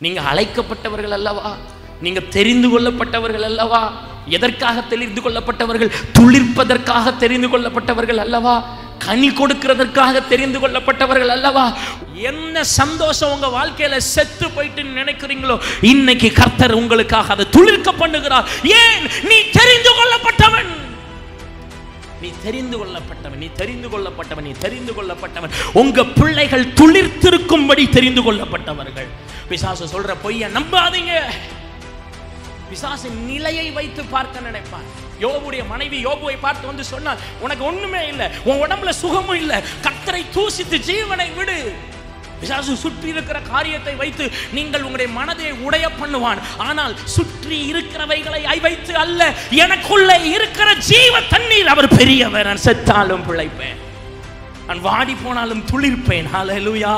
நீங்க அழைக்கப்பட்டவர்கள் அல்லவா, நீங்க தெரிந்து கொள்ளப்பட்டவர்கள் அல்லவா. எதற்காக தெரிந்து கொள்ளப்பட்டவர்கள்? துளிர்ப்பதற்காக தெரிந்து கொள்ளப்பட்டவர்கள் அல்லவா, கனி கொடுக்கிறதற்காக தெரிந்து கொள்ளப்பட்டவர்கள் அல்லவா. என்ன சந்தோஷம் உங்க வாழ்க்கையில செத்து போயிட்டு நினைக்கிறீங்களோ, இன்னைக்கு கர்த்தர் உங்களுக்காக அதை துளிர்க்க பண்ணுகிறார். ஏன்? நீ தெரிந்து கொள்ளப்பட்டவன், நீ தெரிந்து கொள்ளப்பட்டவன், நீ தெரிந்து கொள்ளப்பட்டவன், நீ தெரிந்து கொள்ளப்பட்டவன். உங்க பிள்ளைகள் துளிர்த்திருக்கும்படி தெரிந்து கொள்ளப்பட்டவர்கள். பிசாசு சொல்ற பொய்யை நம்பாதீங்க. பிசாசு நிலையை வைத்து பார்க்க நினைப்பான். யோபுடைய மனைவி யோபுவை பார்த்து வந்து சொன்னார், உனக்கு ஒண்ணுமே இல்லை, உன் உடம்புல சுகமும் இல்லை, கர்த்தரை தூசித்து ஜீவனை விடு. பிசாசு சுற்றி இருக்கிற காரியத்தை வைத்து நீங்கள் உங்களுடைய மனதை உடைய பண்ணுவான். ஆனால் சுற்றி இருக்கிறவைகளை வைத்து அல்ல, எனக்குள்ளே இருக்கிற ஜீவ தண்ணீர் அவர் பெரியவர். நான் செத்தாலும் பிழைப்பேன், நான் வாடி போனாலும் துளிர்ப்பேன். ஹல்லேலூயா.